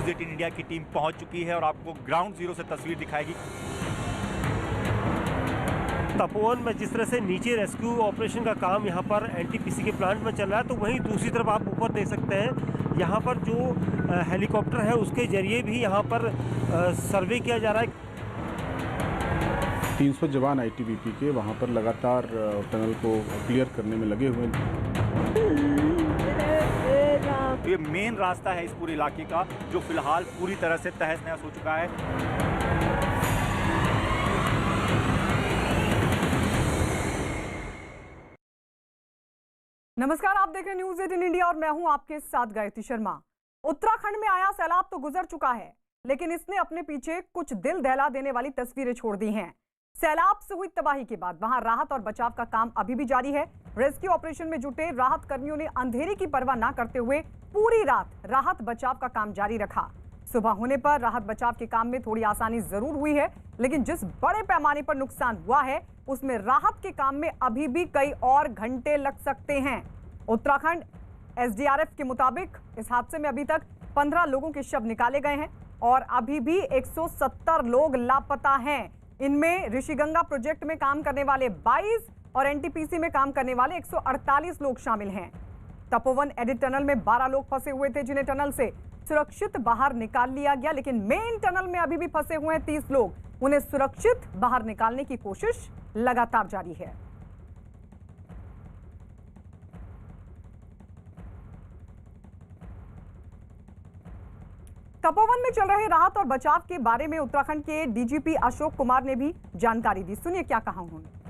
News 18 India की team पहुंच चुकी है और आपको ग्राउंड जीरो से तस्वीर दिखाएगी। तपोवन में जिस तरह से नीचे रेस्क्यू ऑपरेशन का काम यहाँ पर एनटीपीसी के प्लांट में चल रहा है, तो वहीं दूसरी तरफ आप ऊपर देख सकते हैं यहाँ पर जो हेलीकॉप्टर है उसके जरिए भी यहाँ पर सर्वे किया जा रहा है। 300 जवान आईटीबीपी के वहाँ पर लगातार टनल को क्लियर करने में लगे हुए हैं। ये मेन रास्ता है इस पूरे इलाके का जो फिलहाल पूरी तरह से तहस नहस हो चुका है। नमस्कार, आप देख रहे हैं न्यूज़ 18 इंडिया और मैं हूं आपके साथ गायत्री शर्मा। उत्तराखंड में आया सैलाब तो गुजर चुका है, लेकिन इसने अपने पीछे कुछ दिल दहला देने वाली तस्वीरें छोड़ दी हैं। सैलाब से हुई तबाही के बाद वहां राहत और बचाव का काम अभी भी जारी है। रेस्क्यू ऑपरेशन में जुटे राहत कर्मियों ने अंधेरे की परवाह न करते हुए पूरी रात राहत बचाव का काम जारी रखा। सुबह होने पर राहत बचाव के काम में थोड़ी आसानी जरूर हुई है, लेकिन जिस बड़े पैमाने पर नुकसान हुआ है उसमें राहत के काम में अभी भी कई और घंटे लग सकते हैं। उत्तराखंड एसडीआरएफ के मुताबिक इस हादसे में अभी तक 15 लोगों के शव निकाले गए हैं और अभी भी 170 लोग लापता हैं। इनमें ऋषिगंगा प्रोजेक्ट में काम करने वाले 22 और एनटीपीसी में काम करने वाले 148 लोग शामिल हैं। तपोवन एडिट टनल में 12 लोग फंसे हुए थे, जिन्हें टनल से सुरक्षित बाहर निकाल लिया गया, लेकिन मेन टनल में अभी भी फंसे हुए हैं 30 लोग। उन्हें सुरक्षित बाहर निकालने की कोशिश लगातार जारी है। तपोवन में चल रहे राहत और बचाव के बारे में उत्तराखंड के डीजीपी अशोक कुमार ने भी जानकारी दी। सुनिए क्या कहा उन्होंने।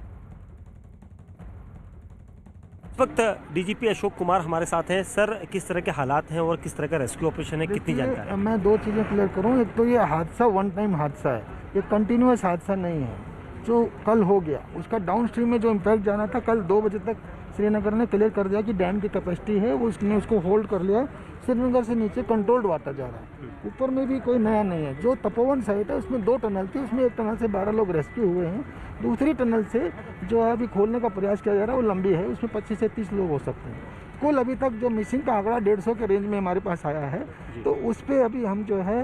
इस वक्त डीजीपी अशोक कुमार हमारे साथ हैं। सर, किस तरह के हालात हैं और किस तरह का रेस्क्यू ऑपरेशन है, कितनी जानकारी? मैं दो चीज़ें क्लियर करूं। एक तो ये हादसा वन टाइम हादसा है, ये कंटिन्यूअस हादसा नहीं है। जो कल हो गया उसका डाउन स्ट्रीम में जो इम्पैक्ट जाना था, कल 2 बजे तक श्रीनगर ने क्लियर कर दिया कि डैम की कैपेसिटी है, वो उसने उसको होल्ड कर लिया। श्रीनगर से नीचे कंट्रोल्ड वाटर जा रहा है। ऊपर में भी कोई नया नहीं है। जो तपोवन साइट है उसमें 2 टनल थी, उसमें एक टनल से 12 लोग रेस्क्यू हुए हैं। दूसरी टनल से जो है अभी खोलने का प्रयास किया जा रहा है वो लंबी है, उसमें 25 से 30 लोग हो सकते हैं। कुल अभी तक जो मिसिंग का आंकड़ा 150 के रेंज में हमारे पास आया है, तो उस पर अभी हम जो है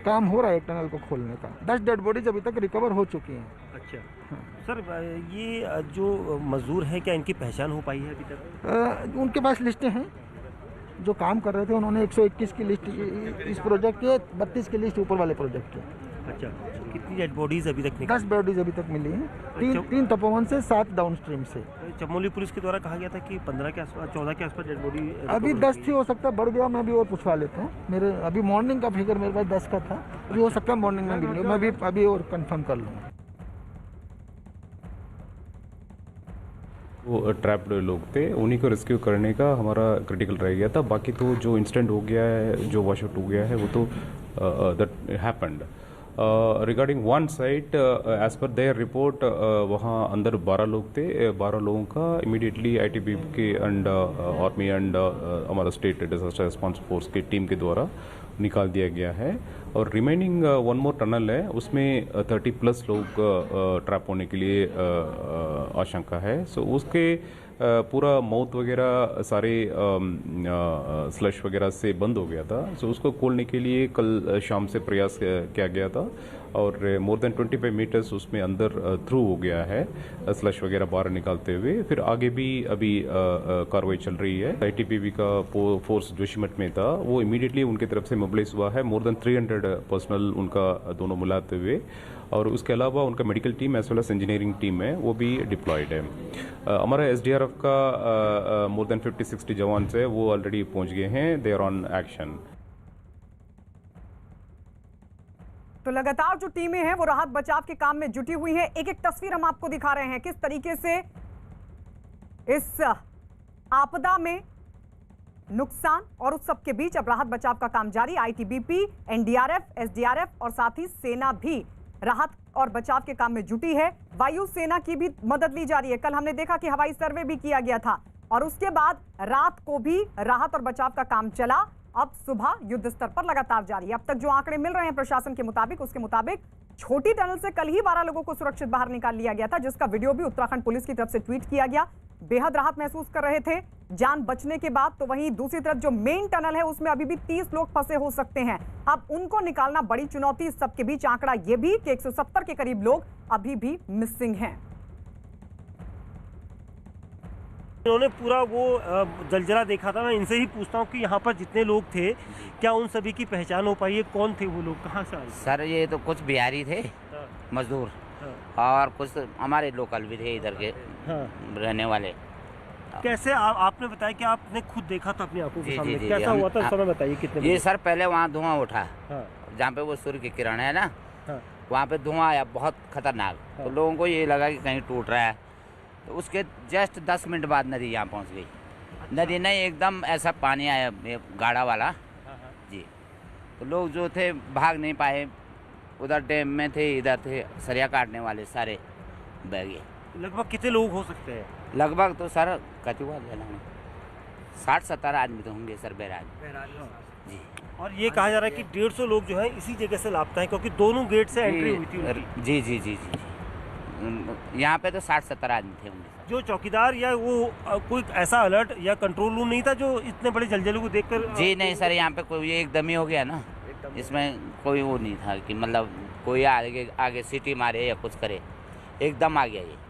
काम हो रहा है एक टनल को खोलने का। 10 डेड बॉडीज अभी तक रिकवर हो चुकी हैं। अच्छा सर, ये जो मजदूर हैं क्या इनकी पहचान हो पाई है अभी तक? उनके पास लिस्टें हैं, जो काम कर रहे थे उन्होंने 121 की लिस्ट इस प्रोजेक्ट के, 32 की लिस्ट ऊपर वाले प्रोजेक्ट के। अच्छा, कितनी डेड बॉडीज अभी तक निकली? 10 बॉडीज अभी तक मिली हैं, 3 तपोवन से 7 डाउन स्ट्रीम से। चमोली पुलिस के द्वारा कहा गया था कि 15 के आसपास, 14 के आसपास डेड बॉडी अभी 10 थी, हो सकता है बढ़ गया, मैं अभी और पूछवा लेता हूँ। मेरे अभी मॉर्निंग का फिगर मेरे पास 10 का था, अभी हो सकता है मॉर्निंग में मिल, मैं भी अभी और कंफर्म कर लूँगा। वो ट्रैप्ड लोग थे, उन्हीं को रेस्क्यू करने का हमारा क्रिटिकल रह गया था। बाकी तो जो इंसिडेंट हो गया है, जो वॉश आउट हो गया है, वो तो that happened. Regarding one site, as per their report, वहाँ अंदर 12 लोग थे। 12 लोगों का इमीडिएटली आईटीबीपी के एंड आर्मी एंड हमारा स्टेट डिजास्टर रिस्पॉन्स फोर्स की टीम के द्वारा निकाल दिया गया है। और रिमेनिंग 1 मोर टनल है, उसमें 30+ लोग ट्रैप होने के लिए आशंका है। सो उसके पूरा माउथ वगैरह सारे स्लश वगैरह से बंद हो गया था। सो उसको खोलने के लिए कल शाम से प्रयास किया गया था और मोर देन 25 मीटर्स उसमें अंदर थ्रू हो गया है, स्लश वगैरह बाहर निकालते हुए। फिर आगे भी अभी कार्रवाई चल रही है। आईटीबीपी का फोर्स जोशीमठ में था, वो इमीडिएटली उनकी तरफ से मोबिलाइज हुआ है। मोर देन 300 पर्सनल उनका दोनों मिलाते हुए, और उसके अलावा उनका medical team as well as engineering team है, वो भी डिप्लॉयड है। हमारा एसडीआरएफ का मोर देन 50-60 जवान है, वो ऑलरेडी पहुंच गए हैं, दे आर ऑन एक्शन। तो लगातार जो टीमें हैं वो राहत बचाव के काम में जुटी हुई हैं। एक एक तस्वीर हम आपको दिखा रहे हैं किस तरीके से इस आपदा में नुकसान और उस सब के बीच अब राहत बचाव का काम जारी। आईटीबीपी, एनडीआरएफ, एसडीआरएफ और साथ ही सेना भी राहत और बचाव के काम में जुटी है। वायु सेना की भी मदद ली जा रही है। कल हमने देखा कि हवाई सर्वे भी किया गया था और उसके बाद रात को भी राहत और बचाव का काम चला। अब सुबह युद्ध स्तर पर लगातार जारी है। अब तक जो आंकड़े मिल रहे हैं प्रशासन के मुताबिक, उसके मुताबिक छोटी टनल से कल ही 12 लोगों को सुरक्षित बाहर निकाल लिया गया था, जिसका वीडियो भी उत्तराखंड पुलिस की तरफ से ट्वीट किया गया। बेहद राहत महसूस कर रहे थे जान बचने के बाद। तो वहीं दूसरी तरफ जो मेन टनल है उसमें अभी भी 30 लोग फंसे हो सकते हैं। अब उनको निकालना बड़ी चुनौती। सबके बीच आंकड़ा यह भी कि 170 के करीब लोग अभी भी मिसिंग हैं। इन्होंने पूरा वो जलजला देखा था। मैं इनसे ही पूछता हूँ कि यहाँ पर जितने लोग थे क्या उन सभी की पहचान हो पाई है? कौन थे वो लोग, कहाँ से आए? सर ये तो कुछ बिहारी थे मजदूर, और कुछ हमारे लोकल भी थे इधर के रहने वाले। कैसे आपने बताया कि आपने खुद देखा था अपनी आंखों के सामने, कैसा हुआ था समय बताइए? कितने ये सर पहले वहाँ धुआं उठा, जहाँ पे वो सूर्य की किरण है ना, वहाँ पे धुआं आया बहुत खतरनाक। तो लोगों को ये लगा कि कहीं टूट रहा है। तो उसके जस्ट 10 मिनट बाद नदी यहाँ पहुँच गई। नदी नहीं, एकदम ऐसा पानी आया गाढ़ा वाला जी। तो लोग जो थे भाग नहीं पाए, उधर डैम में थे, इधर थे सरिया काटने वाले, सारे बह गए। लगभग कितने लोग हो सकते हैं? लगभग तो सर कति हुआ 60-70 आदमी तो होंगे सर बैराज जी। और ये कहा जा रहा है कि 150 लोग जो है इसी जगह से लापता है, क्योंकि दोनों गेट से एंट्री हुई थी उनकी। जी जी जी जी, यहाँ पे तो 60-70 आदमी थे होंगे। जो चौकीदार या वो कोई ऐसा अलर्ट या कंट्रोल रूम नहीं था जो इतने बड़े जलजले को देखकर? जी नहीं सर, यहाँ पे कोई एकदम ही हो गया ना, इसमें कोई वो नहीं था कि मतलब कोई आगे सीटी मारे या कुछ करे, एकदम आ गया ये।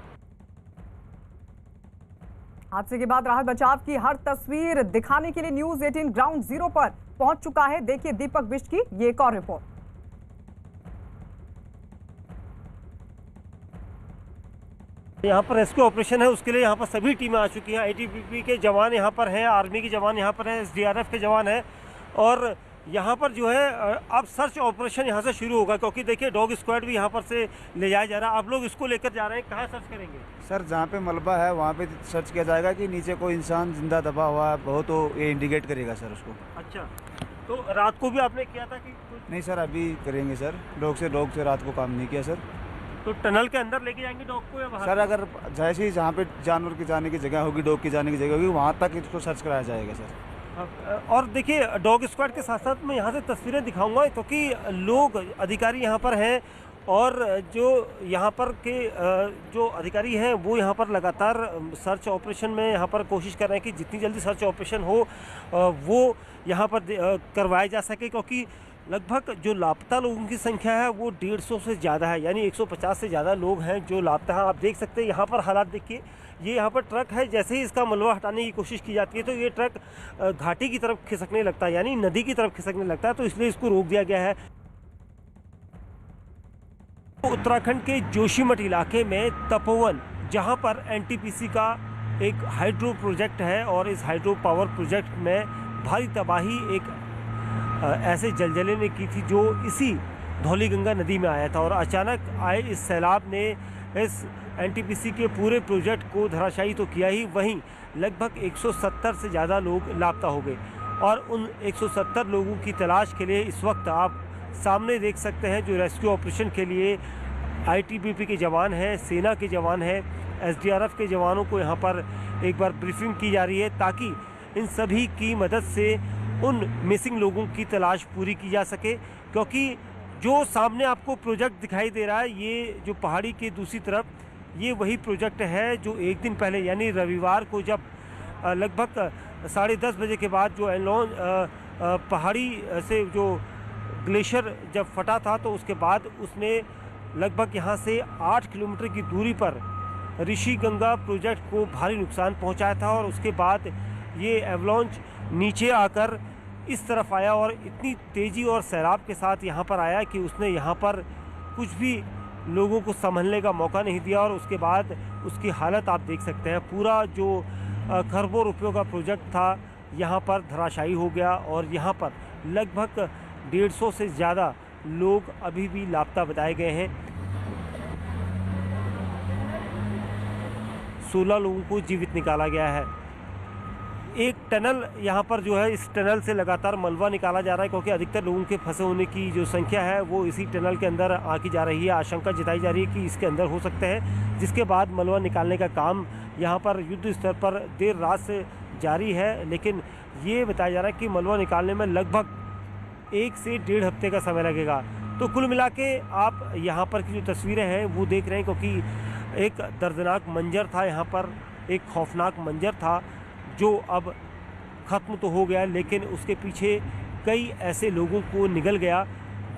हादसे के बाद राहत बचाव की हर तस्वीर दिखाने के लिए न्यूज़ 18 ग्राउंड जीरो पर पहुंच चुका है। देखिए दीपक बिष्ट की ये एक और रिपोर्ट। यहाँ पर रेस्क्यू ऑपरेशन है, उसके लिए यहाँ पर सभी टीमें आ चुकी हैं। आईटीबीपी के जवान यहाँ पर हैं, आर्मी के जवान यहाँ पर हैं, एसडीआरएफ के जवान हैं। और यहाँ पर जो है अब सर्च ऑपरेशन यहाँ से शुरू होगा, क्योंकि देखिए डॉग स्क्वाड भी यहाँ पर से ले जाया जा रहा है। आप लोग इसको लेकर जा रहे हैं, कहाँ सर्च करेंगे? सर जहाँ पे मलबा है वहाँ पे सर्च किया जाएगा कि नीचे कोई इंसान जिंदा दबा हुआ है हो तो ये इंडिकेट करेगा सर उसको। अच्छा, तो रात को भी आपने किया था कि नहीं सर, अभी करेंगे सर। डॉग से रात को काम नहीं किया सर। तो टनल के अंदर लेके जाएंगे डॉग को या बाहर? सर अगर जैसे ही जहाँ पे जानवर की जाने की जगह होगी, डॉग की जाने की जगह होगी, वहाँ तक इसको सर्च कराया जाएगा सर। और देखिए डॉग स्क्वाड के साथ साथ मैं यहाँ से तस्वीरें दिखाऊंगा, क्योंकि लोग अधिकारी यहाँ पर हैं और जो यहाँ पर के जो अधिकारी हैं वो यहाँ पर लगातार सर्च ऑपरेशन में यहाँ पर कोशिश कर रहे हैं कि जितनी जल्दी सर्च ऑपरेशन हो वो यहाँ पर करवाया जा सके, क्योंकि लगभग जो लापता लोगों की संख्या है वो 150 से ज़्यादा है, यानी 150 से ज़्यादा लोग हैं जो लापता हैं। आप देख सकते हैं यहाँ पर हालात देखिए। ये यहाँ पर ट्रक है, जैसे ही इसका मलबा हटाने की कोशिश की जाती है तो ये ट्रक घाटी की तरफ खिसकने लगता है, यानी नदी की तरफ खिसकने लगता है, तो इसलिए इसको रोक दिया गया है। उत्तराखंड के जोशीमठ इलाके में तपोवन, जहाँ पर एनटीपीसी का एक हाइड्रो प्रोजेक्ट है, और इस हाइड्रो पावर प्रोजेक्ट में भारी तबाही एक ऐसे जलजले ने की थी जो इसी धौलीगंगा नदी में आया था। और अचानक आए इस सैलाब ने इस एनटीपीसी के पूरे प्रोजेक्ट को धराशायी तो किया ही, वहीं लगभग 170 से ज़्यादा लोग लापता हो गए। और उन 170 लोगों की तलाश के लिए इस वक्त आप सामने देख सकते हैं जो रेस्क्यू ऑपरेशन के लिए आईटीबीपी के जवान हैं, सेना के जवान हैं, एसडीआरएफ के जवानों को यहाँ पर एक बार ब्रीफिंग की जा रही है, ताकि इन सभी की मदद से उन मिसिंग लोगों की तलाश पूरी की जा सके। क्योंकि जो सामने आपको प्रोजेक्ट दिखाई दे रहा है, ये जो पहाड़ी के दूसरी तरफ, ये वही प्रोजेक्ट है जो एक दिन पहले यानी रविवार को जब लगभग 10:30 बजे के बाद जो एनलॉन पहाड़ी से जो ग्लेशियर जब फटा था, तो उसके बाद उसने लगभग यहाँ से 8 किलोमीटर की दूरी पर ऋषिगंगा प्रोजेक्ट को भारी नुकसान पहुँचाया था। और उसके बाद ये एवलॉन्च नीचे आकर इस तरफ आया और इतनी तेज़ी और सैलाब के साथ यहाँ पर आया कि उसने यहाँ पर कुछ भी लोगों को संभलने का मौका नहीं दिया। और उसके बाद उसकी हालत आप देख सकते हैं, पूरा जो खरबों रुपयों का प्रोजेक्ट था यहाँ पर धराशायी हो गया। और यहाँ पर लगभग 150 से ज़्यादा लोग अभी भी लापता बताए गए हैं। 16 लोगों को जीवित निकाला गया है। एक टनल यहाँ पर जो है, इस टनल से लगातार मलबा निकाला जा रहा है, क्योंकि अधिकतर लोगों के फंसे होने की जो संख्या है वो इसी टनल के अंदर आकी जा रही है। आशंका जताई जा रही है कि इसके अंदर हो सकते हैं, जिसके बाद मलबा निकालने का काम यहाँ पर युद्ध स्तर पर देर रात से जारी है। लेकिन ये बताया जा रहा है कि मलबा निकालने में लगभग 1 से 1.5 हफ्ते का समय लगेगा। तो कुल मिला के आप यहाँ पर की जो तस्वीरें हैं वो देख रहे हैं, क्योंकि एक दर्दनाक मंजर था यहाँ पर। एक खौफनाक मंजर था जो अब ख़त्म तो हो गया, लेकिन उसके पीछे कई ऐसे लोगों को निगल गया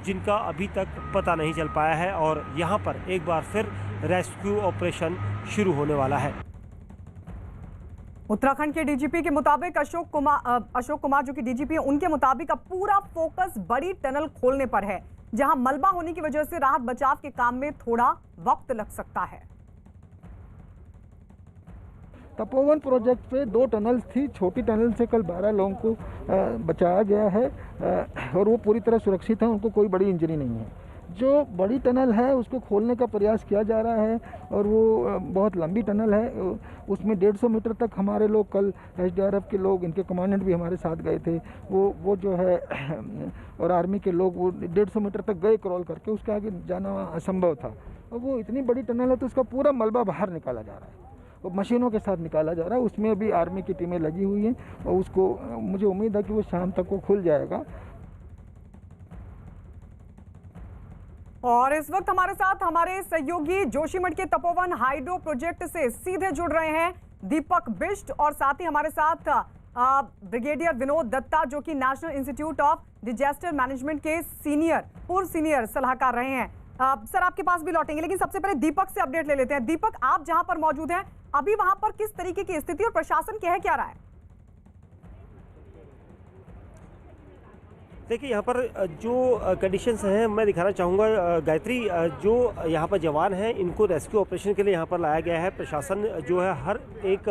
जिनका अभी तक पता नहीं चल पाया है और यहाँ पर एक बार फिर रेस्क्यू ऑपरेशन शुरू होने वाला है। उत्तराखंड के डीजीपी के मुताबिक अशोक कुमार जो कि डीजीपी हैं, उनके मुताबिक अब पूरा फोकस बड़ी टनल खोलने पर है, जहां मलबा होने की वजह से राहत बचाव के काम में थोड़ा वक्त लग सकता है। तपोवन प्रोजेक्ट पे 2 टनल्स थी, छोटी टनल से कल 12 लोगों को बचाया गया है और वो पूरी तरह सुरक्षित हैं, उनको कोई बड़ी इंजरी नहीं है। जो बड़ी टनल है उसको खोलने का प्रयास किया जा रहा है और वो बहुत लंबी टनल है, उसमें 150 मीटर तक हमारे लोग कल एसडीआरएफ के लोग, इनके कमांडेंट भी हमारे साथ गए थे, वो जो है और आर्मी के लोग वो 150 मीटर तक गए क्रॉल करके, उसके आगे जाना असंभव था। और वो इतनी बड़ी टनल है तो उसका पूरा मलबा बाहर निकाला जा रहा है, वो मशीनों के साथ निकाला जा रहा है। उसमें अभी आर्मी की टीमें लगी हुई हैं और उसको मुझे उम्मीद है कि वो शाम तक वो खुल जाएगा। और इस वक्त हमारे साथ हमारे सहयोगी जोशीमठ के तपोवन हाइड्रो प्रोजेक्ट से सीधे जुड़ रहे हैं दीपक बिष्ट और साथ ही हमारे साथ ब्रिगेडियर विनोद दत्ता जो कि national institute of disaster management के पूर्व सीनियर सलाहकार रहे हैं। सर आपके पास भी लौटेंगे, लेकिन सबसे पहले दीपक से अपडेट ले लेते हैं। दीपक, आप जहां पर मौजूद हैं अभी वहां पर किस तरीके की स्थिति और प्रशासन कह क्या रहा है? देखिए यहाँ पर जो कंडीशंस हैं मैं दिखाना चाहूँगा गायत्री, जो यहाँ पर जवान हैं इनको रेस्क्यू ऑपरेशन के लिए यहाँ पर लाया गया है। प्रशासन जो है हर एक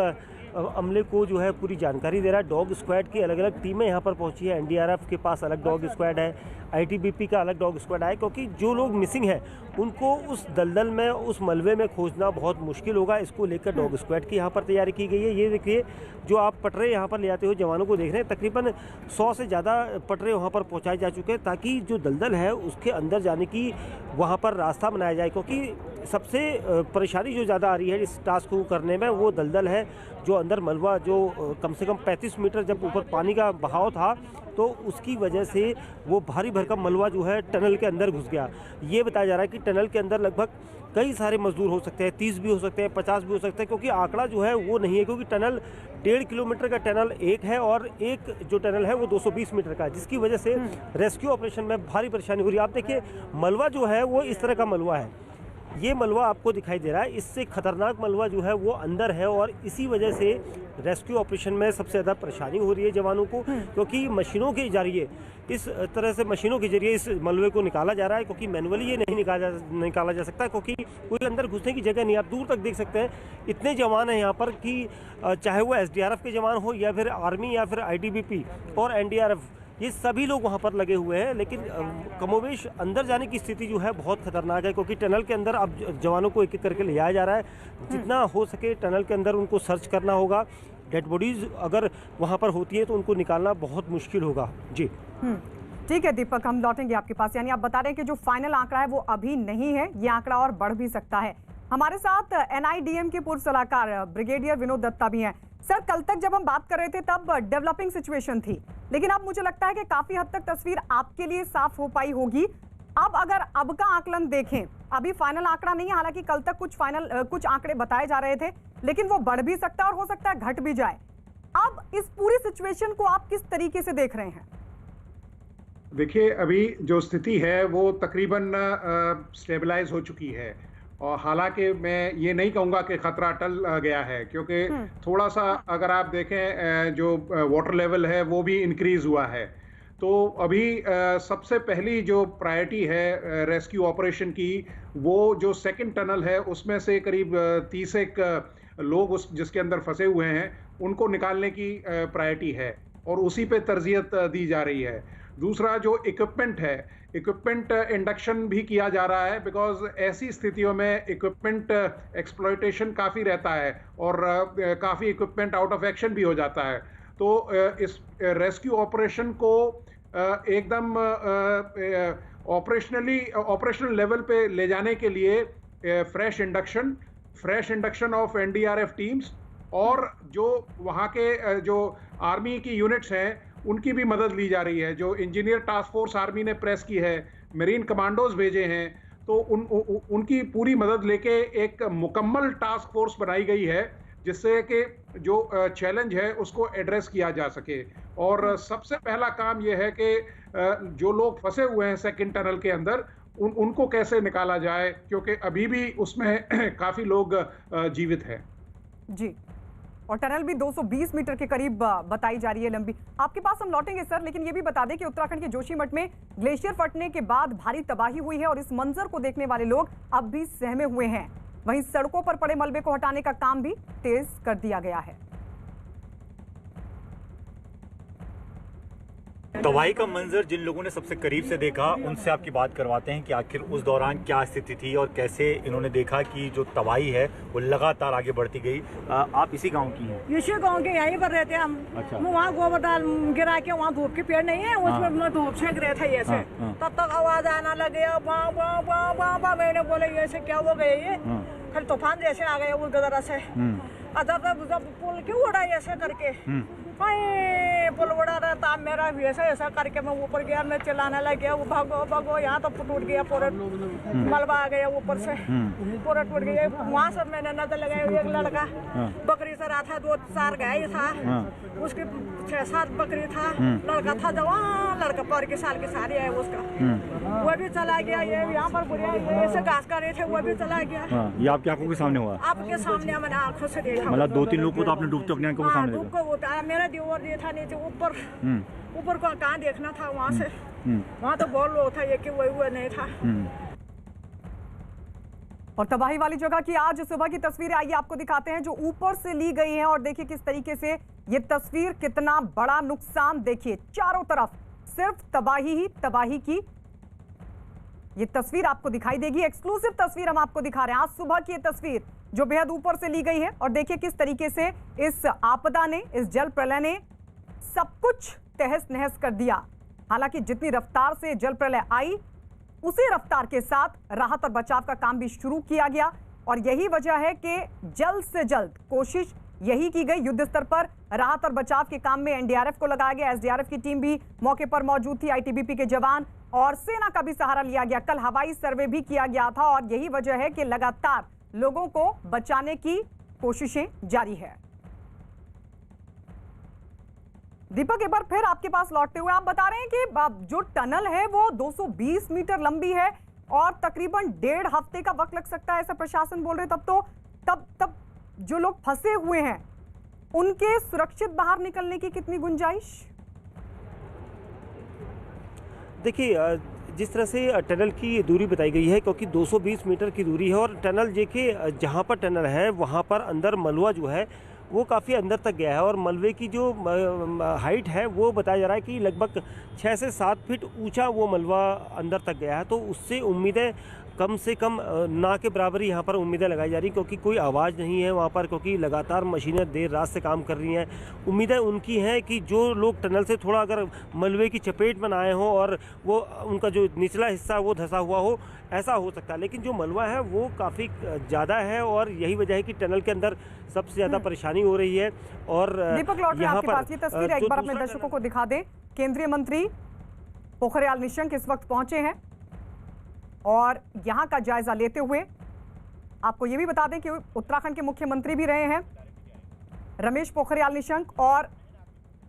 अमले को जो है पूरी जानकारी दे रहा है। डॉग स्क्वाड की अलग अलग टीमें यहाँ पर पहुँची है, एनडीआरएफ के पास अलग डॉग स्क्वाड है, आईटीबीपी का अलग डॉग स्क्वाड है, क्योंकि जो लोग मिसिंग हैं उनको उस दलदल में, उस मलबे में खोजना बहुत मुश्किल होगा। इसको लेकर डॉग स्क्वाड की यहाँ पर तैयारी की गई है। ये देखिए जो आप पटरे यहाँ पर ले आते हो जवानों को देख रहे हैं, तकरीबन 100 से ज़्यादा पटरे वहाँ पर पहुँचाए जा चुके हैं ताकि जो दलदल है उसके अंदर जाने की वहाँ पर रास्ता बनाया जाए, क्योंकि सबसे परेशानी जो ज़्यादा आ रही है इस टास्क को करने में वो दलदल है। जो अंदर मलबा जो कम से कम 35 मीटर जब ऊपर पानी का बहाव था तो उसकी वजह से वो भारी भरकम मलबा जो है टनल के अंदर घुस गया। ये बताया जा रहा है कि टनल के अंदर लगभग कई सारे मजदूर हो सकते हैं, 30 भी हो सकते हैं, 50 भी हो सकते हैं, क्योंकि आंकड़ा जो है वो नहीं है, क्योंकि टनल 1.5 किलोमीटर का टनल एक है और एक जो टनल है वो 220 मीटर का, जिसकी वजह से रेस्क्यू ऑपरेशन में भारी परेशानी हो रही है। आप देखिए मलबा जो है वो इस तरह का मलबा है, ये मलबा आपको दिखाई दे रहा है, इससे खतरनाक मलबा जो है वो अंदर है और इसी वजह से रेस्क्यू ऑपरेशन में सबसे ज़्यादा परेशानी हो रही है जवानों को, क्योंकि मशीनों के जरिए इस तरह से मशीनों के जरिए इस मलबे को निकाला जा रहा है, क्योंकि मैनुअली ये नहीं निकाला जा सकता, क्योंकि कोई अंदर घुसने की जगह नहीं। आप दूर तक देख सकते हैं इतने जवान हैं यहाँ पर कि चाहे वो एसडीआरएफ के जवान हो या फिर आर्मी या फिर आईटीबीपी और एनडीआरएफ, ये सभी लोग वहाँ पर लगे हुए हैं। लेकिन कमोवेश अंदर जाने की स्थिति जो है बहुत खतरनाक है, क्योंकि टनल के अंदर अब जवानों को एक एक करके ले जाया जा रहा है। जितना हो सके टनल के अंदर उनको सर्च करना होगा। डेड बॉडीज अगर वहाँ पर होती है तो उनको निकालना बहुत मुश्किल होगा। जी ठीक है दीपक, हम लौटेंगे आपके पास। यानी आप बता रहे हैं कि जो फाइनल आंकड़ा है वो अभी नहीं है, ये आंकड़ा और बढ़ भी सकता है। हमारे साथ एनआईडीएम के पूर्व सलाहकार ब्रिगेडियर विनोद दत्ता भी हैं। सर, कल तक जब हम बात कर रहे थे तब डेवलपिंग सिचुएशन थी, लेकिन अब मुझे लगता है कि काफी हद तक तस्वीर आपके लिए साफ हो पाई होगी। अब अगर अब का आकलन देखें, अभी फाइनल आंकड़ा नहीं है, हालांकि कल तक कुछ आंकड़े बताए जा रहे थे, लेकिन वो बढ़ भी सकता है और हो सकता है घट भी जाए। अब इस पूरी सिचुएशन को आप किस तरीके से देख रहे हैं? देखिए, अभी जो स्थिति है वो तकरीबन स्टेबलाइज हो चुकी है और हालांकि मैं ये नहीं कहूँगा कि खतरा टल गया है, क्योंकि थोड़ा सा अगर आप देखें जो वाटर लेवल है वो भी इंक्रीज हुआ है। तो अभी सबसे पहली जो प्रायोरिटी है रेस्क्यू ऑपरेशन की, वो जो सेकंड टनल है उसमें से करीब 30 एक लोग जिसके अंदर फंसे हुए हैं उनको निकालने की प्रायोरिटी है और उसी पे तरजीहत दी जा रही है। दूसरा जो इक्विपमेंट है, इक्विपमेंट इंडक्शन भी किया जा रहा है, बिकॉज ऐसी स्थितियों में इक्विपमेंट एक्सप्लॉयटेशन काफ़ी रहता है और काफ़ी इक्विपमेंट आउट ऑफ एक्शन भी हो जाता है। तो इस रेस्क्यू ऑपरेशन को एकदम ऑपरेशनल लेवल पे ले जाने के लिए fresh induction of NDRF teams और जो वहाँ के जो आर्मी की यूनिट्स हैं उनकी भी मदद ली जा रही है। जो इंजीनियर टास्क फोर्स आर्मी ने प्रेस की है, मरीन कमांडोज भेजे हैं, तो उनकी पूरी मदद लेके एक मुकम्मल टास्क फोर्स बनाई गई है जिससे कि जो चैलेंज है उसको एड्रेस किया जा सके। और सबसे पहला काम यह है कि जो लोग फंसे हुए हैं सेकंड टनल के अंदर उनको कैसे निकाला जाए, क्योंकि अभी भी उसमें काफ़ी लोग जीवित हैं। जी, और टनल भी 220 मीटर के करीब बताई जा रही है लंबी। आपके पास हम लौटेंगे सर, लेकिन ये भी बता दें कि उत्तराखंड के जोशीमठ में ग्लेशियर फटने के बाद भारी तबाही हुई है और इस मंजर को देखने वाले लोग अब भी सहमे हुए हैं। वहीं सड़कों पर पड़े मलबे को हटाने का काम भी तेज कर दिया गया है। तबाही का मंजर जिन लोगों ने सबसे करीब से देखा उनसे आपकी बात करवाते हैं कि आखिर उस दौरान क्या स्थिति थी और कैसे इन्होंने देखा कि जो तबाही है वो लगातार आगे बढ़ती गई। आप इसी गांव की हैं? इसी गांव के, यहीं पर रहते हैं हम। अच्छा। वहाँ गोबर डाल गिरा के, वहाँ धूप के पेड़ नहीं है, उसमें धूप सेक रहे थे ऐसे। तब तक आवाज आना लगे, मैंने बोले ऐसे क्या हो गए, ये फिर तूफान जैसे आ गए उस गदरा से। जब पुल क्यों उड़ा ऐसे करके, पुल उड़ा रहा था मेरा भी ऐसा करके मैं ऊपर गया, मैं चिल्लाने लग गया, वो भागो भागो, यहाँ तो टूट गया पूरा, मलबा आ गया ऊपर से, पूरा टूट गया। वहाँ से मैंने नजर लगाया, एक लड़का बकरी से रहा था, 2-4 गाय था, उसके 6-7 बकरी था, लड़का था जवान, लड़का 5 साल की सारी है उसका, वो भी चला गया। ये यहाँ पर बुढ़िया ऐसे घास कर रहे थे, वो भी चला गया। ये आपकी आंखों के सामने हुआ? आपके सामने मैंने आंखों से देखा। मतलब 2-3 लोग को तो आपने डूबते अपनी आंखों के सामने देखा? को उतारा, मेरा दीवार ये था नीचे, ऊपर को कहाँ देखना था, वहाँ से वहाँ तो बहुत लोग था, ये कि वही हुआ नहीं था। और तबाही वाली जगह की आज सुबह की तस्वीरें आइए आपको दिखाते हैं जो ऊपर से ली गई हैं, और देखिए किस तरीके से ये तस्वीर, कितना बड़ा नुकसान। देखिए चारों तरफ सिर्फ तबाही ही तबाही की ये तस्वीर आपको दिखाई देगी। एक्सक्लूसिव तस्वीर हम आपको दिखा रहे हैं, आज सुबह की ये तस्वीर जो बेहद ऊपर से ली गई है। और देखिए किस तरीके से इस आपदा ने, इस जल प्रलय ने सब कुछ तहस नहस कर दिया। हालांकि जितनी रफ्तार से जल प्रलय आई, उसी रफ्तार के साथ राहत और बचाव का काम भी शुरू किया गया। और यही वजह है कि जल्द से जल्द कोशिश यही की गई, युद्ध स्तर पर राहत और बचाव के काम में एनडीआरएफ को लगाया गया। एसडीआरएफ की टीम भी मौके पर मौजूद थी, आईटीबीपी के जवान और सेना का भी सहारा लिया गया। कल हवाई सर्वे भी किया गया था और यही वजह है कि लगातार लोगों को बचाने की कोशिशें जारी है। दीपक, एक बार फिर आपके पास लौटते हुए, आप बता रहे हैं कि जो टनल है वो 220 मीटर लंबी है और तकरीबन 1.5 हफ्ते का वक्त लग सकता है, ऐसा प्रशासन बोल रहे। तब जो लोग फंसे हुए हैं उनके सुरक्षित बाहर निकलने की कितनी गुंजाइश? देखिए, जिस तरह से टनल की दूरी बताई गई है, क्योंकि 220 मीटर की दूरी है और टनल देखिए जहाँ पर टनल है वहाँ पर अंदर मलबा जो है वो काफ़ी अंदर तक गया है और मलबे की जो हाइट है वो बताया जा रहा है कि लगभग 6 से 7 फीट ऊंचा वो मलबा अंदर तक गया है। तो उससे उम्मीदें कम से कम ना के बराबर ही यहाँ पर उम्मीदें लगाई जा रही, क्योंकि कोई आवाज़ नहीं है वहाँ पर, क्योंकि लगातार मशीनें देर रात से काम कर रही हैं। उम्मीदें उनकी हैं कि जो लोग टनल से थोड़ा अगर मलबे की चपेट में आए हों और वो उनका जो निचला हिस्सा वो धंसा हुआ हो, ऐसा हो सकता है। लेकिन जो मलबा है वो काफ़ी ज़्यादा है और यही वजह है कि टनल के अंदर सबसे ज़्यादा परेशानी हो रही है। और दीपक, लौट रहे हैं आपके पास, ये तस्वीर एक बार अपने दर्शकों को दिखा दें। केंद्रीय मंत्री पोखरियाल निशंक इस वक्त पहुंचे हैं और यहाँ का जायजा लेते हुए आपको ये भी बता दें कि उत्तराखंड के मुख्यमंत्री भी रहे हैं रमेश पोखरियाल निशंक, और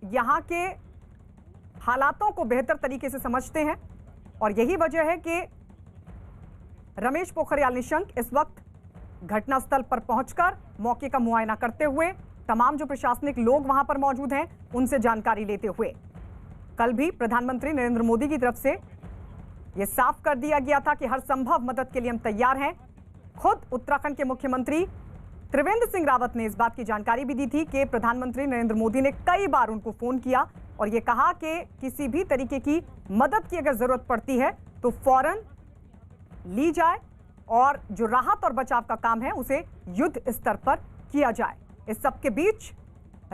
यहाँ के हालातों को बेहतर तरीके से समझते हैं। और यही वजह है कि रमेश पोखरियाल निशंक इस वक्त घटनास्थल पर पहुंचकर मौके का मुआयना करते हुए तमाम जो प्रशासनिक लोग वहां पर मौजूद हैं उनसे जानकारी लेते हुए, कल भी प्रधानमंत्री नरेंद्र मोदी की तरफ से ये साफ कर दिया गया था कि हर संभव मदद के लिए हम तैयार हैं। खुद उत्तराखंड के मुख्यमंत्री त्रिवेंद्र सिंह रावत ने इस बात की जानकारी भी दी थी कि प्रधानमंत्री नरेंद्र मोदी ने कई बार उनको फोन किया और ये कहा कि किसी भी तरीके की मदद की अगर जरूरत पड़ती है तो फौरन ली जाए और जो राहत और बचाव का काम है उसे युद्ध स्तर पर किया जाए। इस सबके बीच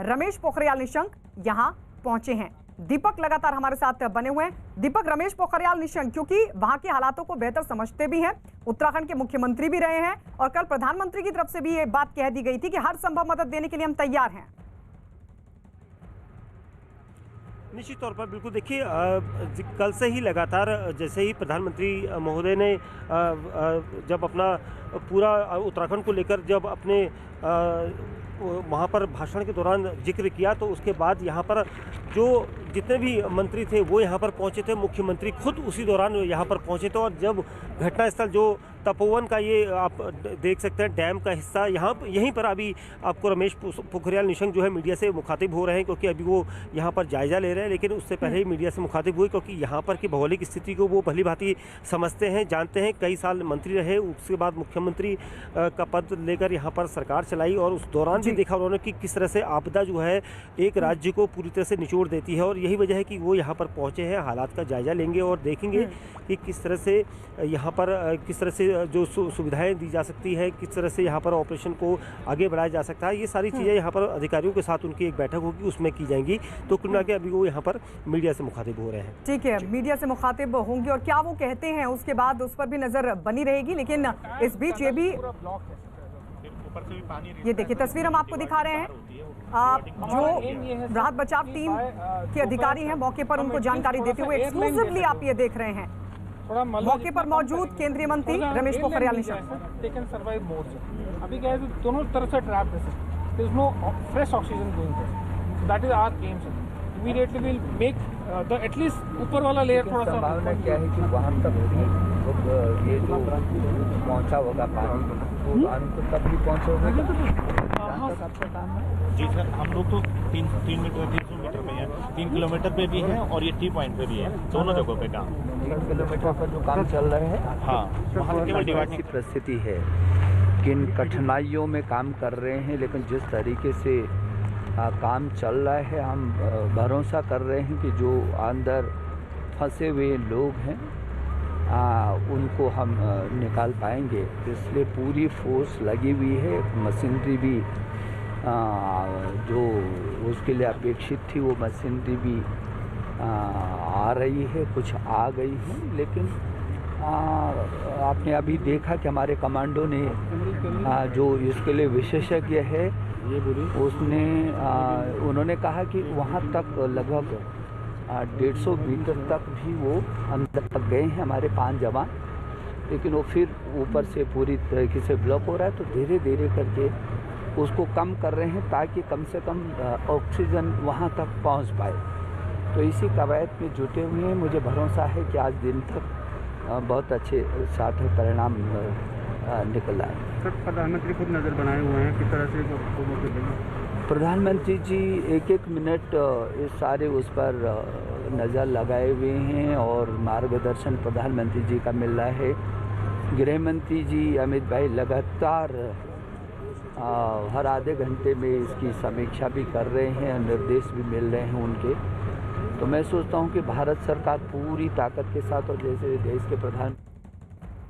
रमेश पोखरियाल निशंक यहां पहुंचे हैं। दीपक लगातार हमारे साथ बने हुए हैं। दीपक, रमेश पोखरियाल निशंक क्योंकि वहां के हालातों को बेहतर समझते भी हैं, उत्तराखंड के मुख्यमंत्री भी रहे हैं और कल प्रधानमंत्री की तरफ से भी ये बात कह दी गई थी कि हर संभव मदद देने के लिए हम तैयार हैं। निश्चित तौर पर बिल्कुल, देखिए कल से ही लगातार जैसे ही प्रधानमंत्री महोदय ने जब अपना पूरा उत्तराखंड को लेकर जब अपने वहाँ पर भाषण के दौरान जिक्र किया, तो उसके बाद यहाँ पर जो जितने भी मंत्री थे वो यहाँ पर पहुँचे थे, मुख्यमंत्री खुद उसी दौरान यहाँ पर पहुँचे थे। और जब घटनास्थल जो तपोवन का ये आप देख सकते हैं डैम का हिस्सा, यहीं पर अभी आपको रमेश पोखरियाल निशंक जो है मीडिया से मुखातिब हो रहे हैं, क्योंकि अभी वो यहाँ पर जायजा ले रहे हैं। लेकिन उससे पहले ही मीडिया से मुखातिब हुए, क्योंकि यहाँ पर की भौगोलिक स्थिति को वो भली भांति समझते हैं, जानते हैं। कई साल मंत्री रहे, उसके बाद मुख्यमंत्री का पद लेकर यहाँ पर सरकार चलाई, और उस दौरान भी देखा उन्होंने कि किस तरह से आपदा जो है एक राज्य को पूरी तरह से निचोड़ देती है। और यही वजह है कि वो यहाँ पर पहुँचे हैं, हालात का जायजा लेंगे और देखेंगे कि किस तरह से यहाँ पर किस तरह से जो सुविधाएं दी जा सकती है, किस तरह से यहाँ पर ऑपरेशन को आगे बढ़ाया जा सकता है। ये सारी चीज़ें यहाँ पर अधिकारियों के साथ उनकी एक बैठक होगी, उसमें की जाएंगी। तो कुल मिला के अभी वो यहाँ पर मीडिया से मुखातिब हो रहे हैं। ठीक है, मीडिया से मुखातिब होंगे और क्या वो कहते हैं उसके बाद उस पर भी नजर बनी रहेगी। लेकिन इस बीच ये भी, ये देखिए तस्वीर हम आपको दिखा रहे हैं, जो राहत बचाव टीम के अधिकारी हैं मौके पर उनको जानकारी देते हुए एक्सक्लूसिवली आप ये देख रहे हैं। मौके पर मौजूद केंद्रीय मंत्री रमेश पोखरियाल निशंक। अभी क्या है, दोनों तरफ से ट्रैप है, there is no fresh oxygen going there, that is our aim sir. Immediately will make the at least ऊपर वाला लेयर थोड़ा सा। संभावना क्या है कि वहाँ तक भी ये जो पहुँचा होगा पानी, वो पानी तो तब भी पहुँचा जी सर, हम लोग तो 300 मीटर पे हैं, 3 किलोमीटर पे भी हैं और ये टी पॉइंट पे भी है, दोनों जगहों पे काम। 3 किलोमीटर पर जो काम चल रहे हैं, हाँ, वहाँ केवल डिवाइडिंग की परिस्थिति है, किन कठिनाइयों में काम कर रहे हैं, लेकिन जिस तरीके से काम चल रहा है, हम भरोसा कर रहे हैं कि जो अंदर फंसे हुए लोग हैं उनको हम निकाल पाएंगे। इसलिए पूरी फोर्स लगी हुई है, मशीनरी भी जो उसके लिए अपेक्षित थी वो मशीनरी भी आ रही है, कुछ आ गई है। लेकिन आपने अभी देखा कि हमारे कमांडो ने जो इसके लिए विशेषज्ञ है, उसने उन्होंने कहा कि वहाँ तक लगभग 150 मीटर तक भी वो अंदर तक गए हैं हमारे 5 जवान, लेकिन वो फिर ऊपर से पूरी तरीके से ब्लॉक हो रहा है। तो धीरे धीरे करके उसको कम कर रहे हैं ताकि कम से कम ऑक्सीजन वहाँ तक पहुँच पाए। तो इसी कवायद में जुटे हुए हैं। मुझे भरोसा है कि आज दिन तक बहुत अच्छे सार्थक परिणाम निकल आए। सर, प्रधानमंत्री खुद नज़र बनाए हुए हैं, किस तरह से प्रधानमंत्री जी एक मिनट इस सारे उस पर नज़र लगाए हुए हैं और मार्गदर्शन प्रधानमंत्री जी का मिल रहा है। गृह मंत्री जी अमित भाई लगातार हर आधे घंटे में इसकी समीक्षा भी कर रहे हैं, निर्देश भी मिल रहे हैं उनके। तो मैं सोचता हूं कि भारत सरकार पूरी ताकत के साथ, और जैसे देश के प्रधान